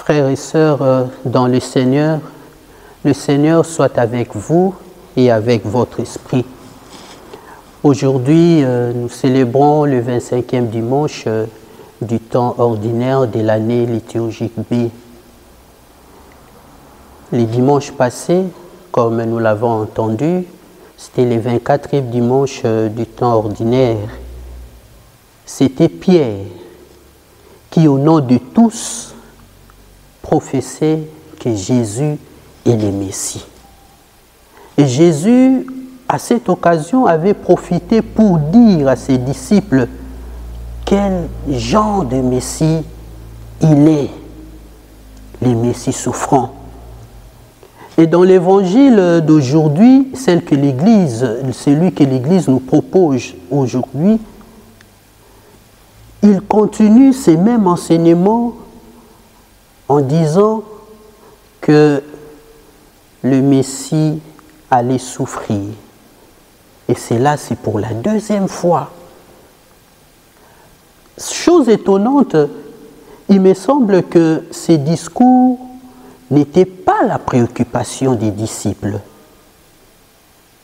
Frères et sœurs dans le Seigneur soit avec vous et avec votre esprit. Aujourd'hui, nous célébrons le 25e dimanche du temps ordinaire de l'année liturgique B. Les dimanches passés, comme nous l'avons entendu, c'était le 24e dimanche du temps ordinaire. C'était Pierre qui, au nom de tous, professait que Jésus est le Messie. Et Jésus, à cette occasion, avait profité pour dire à ses disciples quel genre de Messie il est, le Messie souffrant. Et dans l'évangile d'aujourd'hui, celui que l'Église nous propose aujourd'hui, il continue ces mêmes enseignements en disant que le Messie allait souffrir. Et c'est pour la deuxième fois. Chose étonnante, il me semble que ces discours n'étaient pas la préoccupation des disciples.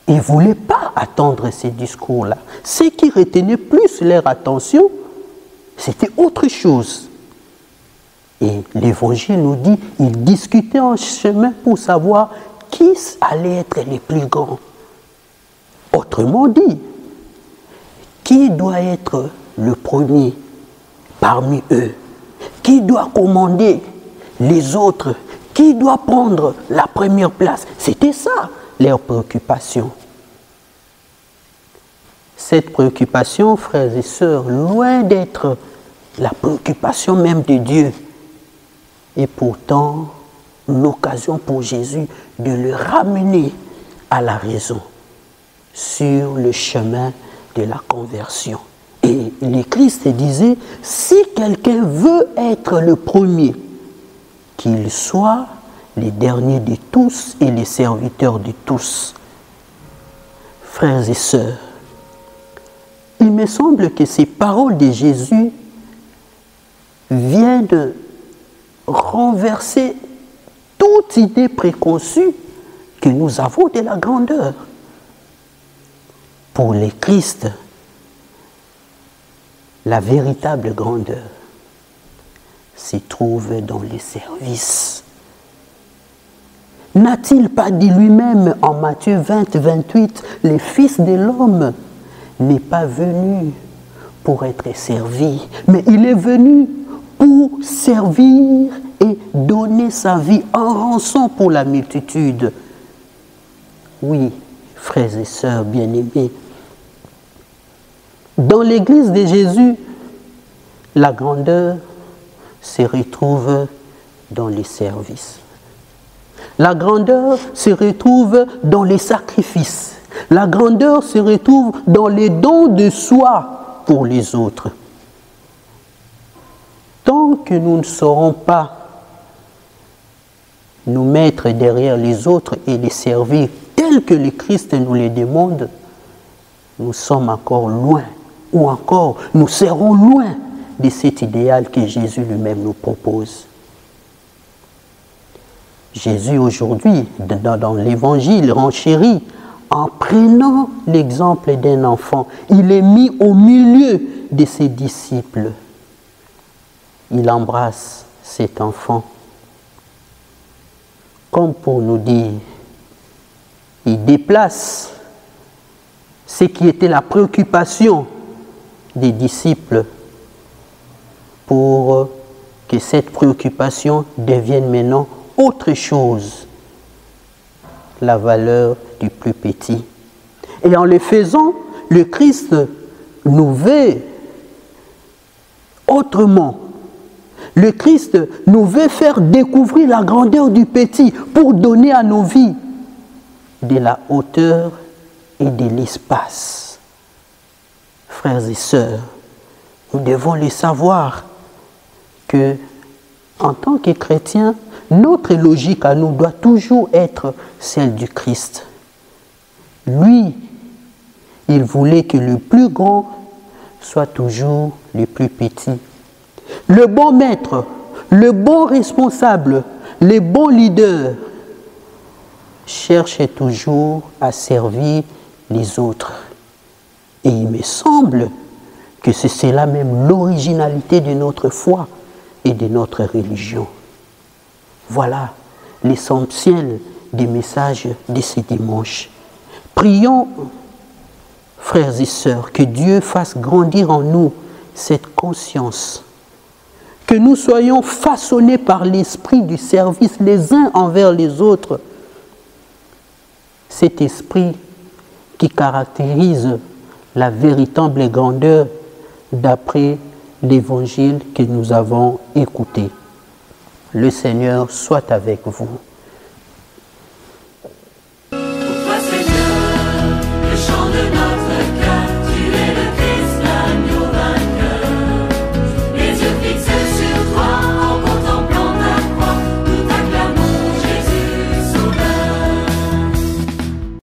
Ils ne voulaient pas attendre ces discours-là. Ce qui retenait plus leur attention, c'était autre chose. Et l'Évangile nous dit, ils discutaient en chemin pour savoir qui allait être les plus grands. Autrement dit, qui doit être le premier parmi eux? Qui doit commander les autres? Qui doit prendre la première place? C'était ça, leur préoccupation. Cette préoccupation, frères et sœurs, loin d'être la préoccupation même de Dieu, est pourtant l'occasion pour Jésus de le ramener à la raison sur le chemin de la conversion. Et le Christ disait, si quelqu'un veut être le premier, qu'il soit les derniers de tous et les serviteurs de tous. Frères et sœurs, il me semble que ces paroles de Jésus viennent renverser toute idée préconçue que nous avons de la grandeur. Pour les Christ, la véritable grandeur se trouve dans les services. N'a-t-il pas dit lui-même en Matthieu 20, 28, le Fils de l'homme n'est pas venu pour être servi, mais il est venu pour servir et donner sa vie en rançon pour la multitude. Oui, frères et sœurs bien-aimés, dans l'Église de Jésus, la grandeur se retrouve dans les services. La grandeur se retrouve dans les sacrifices. La grandeur se retrouve dans les dons de soi pour les autres. Tant que nous ne saurons pas nous mettre derrière les autres et les servir tel que le Christ nous les demande, nous sommes encore loin, ou encore nous serons loin de cet idéal que Jésus lui-même nous propose. Jésus aujourd'hui, dans l'Évangile, renchérit en prenant l'exemple d'un enfant. Il est mis au milieu de ses disciples. Il embrasse cet enfant comme pour nous dire, il déplace ce qui était la préoccupation des disciples pour que cette préoccupation devienne maintenant autre chose, la valeur du plus petit. Et en le faisant, le Christ nous veut autrement. Le Christ nous veut faire découvrir la grandeur du petit pour donner à nos vies de la hauteur et de l'espace. Frères et sœurs, nous devons le savoir que, en tant que chrétiens, notre logique à nous doit toujours être celle du Christ. Lui, il voulait que le plus grand soit toujours le plus petit. Le bon maître, le bon responsable, les bons leaders cherchent toujours à servir les autres. Et il me semble que c'est cela même l'originalité de notre foi et de notre religion. Voilà l'essentiel des messages de ce dimanche. Prions, frères et sœurs, que Dieu fasse grandir en nous cette conscience, que nous soyons façonnés par l'esprit du service les uns envers les autres, cet esprit qui caractérise la véritable grandeur d'après l'évangile que nous avons écouté. Le Seigneur soit avec vous.